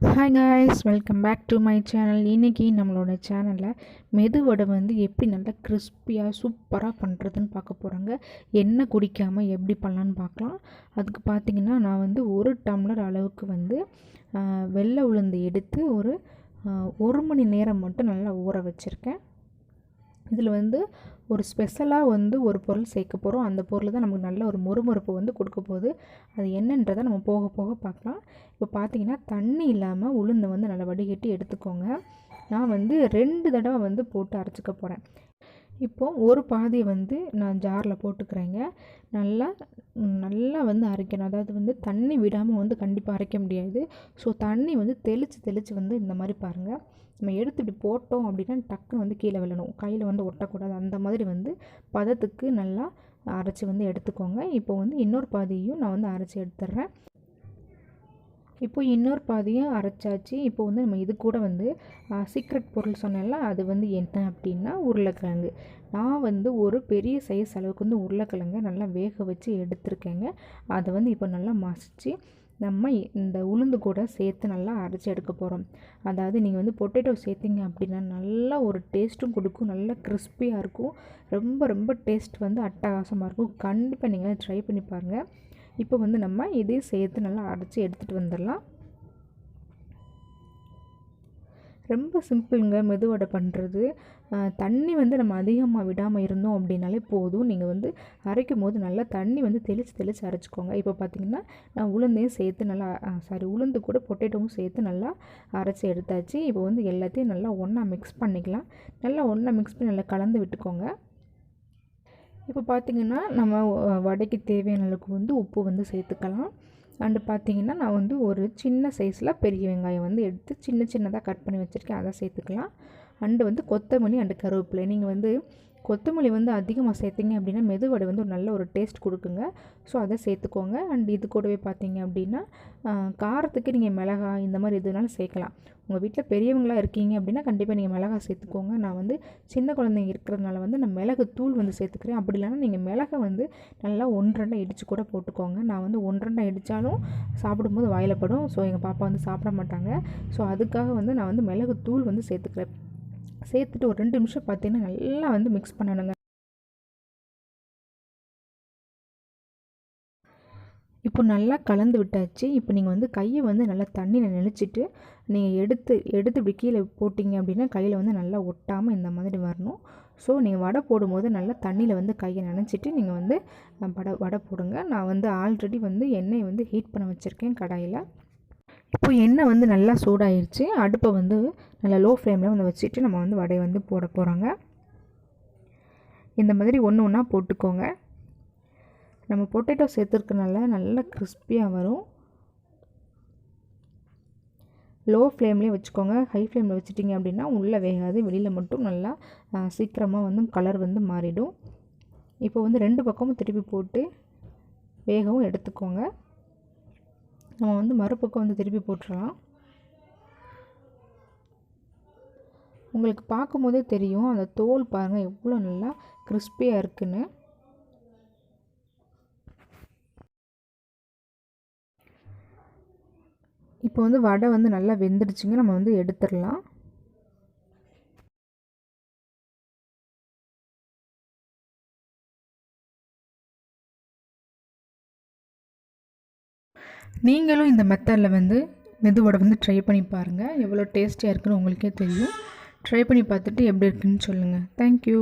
Hi guys, welcome back to my channel. இன்றைக்கி நம்மளோட சேனலில் மெதுவடை வந்து எப்படி நல்லா கிறிஸ்பியாக சூப்பராக பண்ணுறதுன்னு பார்க்க போகிறோங்க. எண்ணெய் குடிக்காமல் எப்படி பண்ணலான்னு பார்க்கலாம். அதுக்கு பார்த்திங்கன்னா நான் வந்து 1 டம்ளர் அளவுக்கு வந்து வெள்ளை உளுந்து எடுத்து ஒரு மணி நேரம் மட்டும் நல்லா ஊற வச்சுருக்கேன். இதில் வந்து ஒரு ஸ்பெஷலாக வந்து ஒரு பொருள் சேர்க்க போகிறோம். அந்த பொருள் தான் நமக்கு நல்ல ஒரு மொறுமொறுப்பு வந்து கொடுக்க போகுது. அது என்னன்றதை நம்ம போக போக பார்க்கலாம். இப்போ பார்த்திங்கன்னா தண்ணி இல்லாமல் உளுந்தை வந்து நல்லா வடிகட்டி எடுத்துக்கோங்க. நான் வந்து 2 தடவை வந்து போட்டு அரைச்சிக்க போகிறேன். இப்போது ஒரு பாதியை வந்து நான் ஜாரில் போட்டுக்கிறேங்க. நல்லா வந்து அரைக்கணும். அதாவது வந்து தண்ணி விடாமல் வந்து கண்டிப்பாக அரைக்க முடியாது. ஸோ தண்ணி வந்து தெளித்து வந்து இந்த மாதிரி பாருங்கள். நம்ம எடுத்து இப்படி போட்டோம் அப்படின்னா டக்குன்னு வந்து கீழே விழணும், கையில் வந்து ஒட்டக்கூடாது. அந்த மாதிரி வந்து பதத்துக்கு நல்லா அரைச்சி வந்து எடுத்துக்கோங்க. இப்போ வந்து இன்னொரு பாதியையும் நான் வந்து அரைச்சி எடுத்துடுறேன். இப்போ இன்னொரு பாதியும் அரைச்சாச்சு. இப்போ வந்து நம்ம இது கூட வந்து சீக்ரெட் பொருள் சொன்னேன்ல, அது வந்து என்ன அப்படின்னா உருளைக்கிழங்கு. நான் வந்து ஒரு பெரிய சைஸ் அளவுக்கு வந்து உருளைக்கிழங்கை நல்லா வேக வச்சு எடுத்துருக்கேங்க. அதை வந்து இப்போ நல்லா மசித்து நம்ம இந்த உளுந்து கூட சேர்த்து நல்லா அரைச்சி எடுக்க போகிறோம். அதாவது நீங்கள் வந்து பொட்டேட்டோ சேர்த்திங்க அப்படின்னா நல்லா ஒரு டேஸ்ட்டும் கொடுக்கும், நல்லா கிறிஸ்பியாக இருக்கும். ரொம்ப டேஸ்ட் வந்து அட்டகாசமாக இருக்கும். கண்டிப்பாக நீங்கள் ட்ரை பண்ணி பாருங்கள். இப்போ வந்து நம்ம இதையும் சேர்த்து நல்லா அரைச்சி எடுத்துகிட்டு வந்துடலாம். ரொம்ப சிம்பிளுங்க மெதுவடை பண்ணுறது. தண்ணி வந்து நம்ம அதிகமாக விடாமல் இருந்தோம் அப்படின்னாலே போதும். நீங்கள் வந்து அரைக்கும் போது நல்லா தண்ணி வந்து தெளித்து அரைச்சிக்கோங்க. இப்போ பார்த்திங்கன்னா நான் உளுந்தையும் சேர்த்து நல்லா உளுந்து கூட பொட்டேட்டோவும் சேர்த்து நல்லா அரைச்சி எடுத்தாச்சு. இப்போ வந்து எல்லாத்தையும் நல்லா ஒன்றா மிக்ஸ் பண்ணிக்கலாம். நல்லா ஒன்றா மிக்ஸ் பண்ணி நல்லா கலந்து விட்டுக்கோங்க. இப்போ பார்த்திங்கன்னா நம்ம வடைக்கு தேவையான அளவுக்கு வந்து உப்பு வந்து சேர்த்துக்கலாம். அண்டு பார்த்திங்கன்னா நான் வந்து ஒரு சின்ன சைஸில் பெரிய வெங்காயம் வந்து எடுத்து சின்னதாக கட் பண்ணி வச்சுருக்கேன், அதை சேர்த்துக்கலாம். அண்டு வந்து கொத்தமல்லி அண்டு கருவேப்பிலை. நீங்கள் வந்து கொத்தமல்லி வந்து அதிகமாக சேர்த்திங்க அப்படின்னா மெதுவடை வந்து ஒரு நல்ல ஒரு டேஸ்ட் கொடுக்குங்க. ஸோ அதை சேர்த்துக்கோங்க. அண்ட் இது கூடவே பார்த்திங்க அப்படின்னா காரத்துக்கு நீங்கள் மிளகாய் இந்த மாதிரி எதுனாலும் சேர்க்கலாம். உங்கள் வீட்டில் பெரியவங்களாக இருக்கீங்க அப்படின்னா கண்டிப்பாக நீங்கள் மிளகாய் சேர்த்துக்கோங்க. நான் வந்து சின்ன குழந்தைங்க இருக்கிறதுனால வந்து நான் மிளகு தூள் வந்து சேர்த்துக்கிறேன். அப்படி இல்லைன்னா நீங்கள் மிளகை வந்து நல்லா 1-2 இடித்து கூட போட்டுக்கோங்க. நான் வந்து 1-2 இடித்தாலும் சாப்பிடும்போது வாயில் படும். ஸோ எங்கள் பாப்பா வந்து சாப்பிட மாட்டாங்க. ஸோ அதுக்காக வந்து நான் வந்து மிளகு தூள் வந்து சேர்த்துக்கிறேன். சேர்த்துட்டு ஒரு 2 நிமிஷம் பார்த்திங்கன்னா நல்லா வந்து மிக்ஸ் பண்ணணுங்க. இப்போ நல்லா கலந்து விட்டாச்சு. இப்போ நீங்கள் வந்து கையை வந்து நல்லா தண்ணியில் நெளிச்சிட்டு நீங்கள் எடுத்து இப்படி கீழே போட்டிங்க அப்படின்னா கையில் வந்து நல்லா ஒட்டாமல் இந்த மாதிரி வரணும். ஸோ நீங்கள் வடை போடும்போது நல்லா தண்ணியில் வந்து கையை நனைச்சிட்டு நீங்கள் வந்து வடை போடுங்க. நான் வந்து ஆல்ரெடி வந்து எண்ணெயை வந்து ஹீட் பண்ண வச்சுருக்கேன் கடாயில். இப்போ எண்ணெய் வந்து நல்லா சூடாயிருச்சு. அடுப்பை வந்து நல்லா லோ ஃப்ளேமில் வந்து வச்சுட்டு நம்ம வந்து வடையை வந்து போட போகிறோங்க. இந்த மாதிரி ஒன்று ஒன்றா போட்டுக்கோங்க. நம்ம பொட்டேட்டோ சேர்த்துருக்கனால நல்லா கிறிஸ்பியாக வரும். லோ ஃப்ளேம்லேயே வச்சுக்கோங்க. ஹை ஃப்ளேமில் வச்சுட்டிங்க அப்படின்னா உள்ளே வேகாது, வெளியில் மட்டும் நல்லா சீக்கிரமாக வந்து கலர் வந்து மாறிடும். இப்போ வந்து 2 பக்கமும் திருப்பி போட்டு வேகவும் எடுத்துக்கோங்க. நம்ம வந்து மறுபக்கம் வந்து திருப்பி போட்டுடலாம். உங்களுக்கு பார்க்கும்போதே தெரியும் அந்த தோல் பாருங்கள் எவ்வளோ நல்லா கிறிஸ்பியாக இருக்குன்னு. இப்போ வந்து வடை வந்து நல்லா வெந்துடுச்சுங்க. நம்ம வந்து எடுத்துடலாம். நீங்களும் இந்த மெத்தடில் வந்து மெதுவடை வந்து ட்ரை பண்ணி பாருங்கள். எவ்வளோ டேஸ்டியாக இருக்குன்னு உங்களுக்கே தெரியும். ட்ரை பண்ணி பார்த்துட்டு எப்படி இருக்குன்னு சொல்லுங்கள். தேங்க்யூ.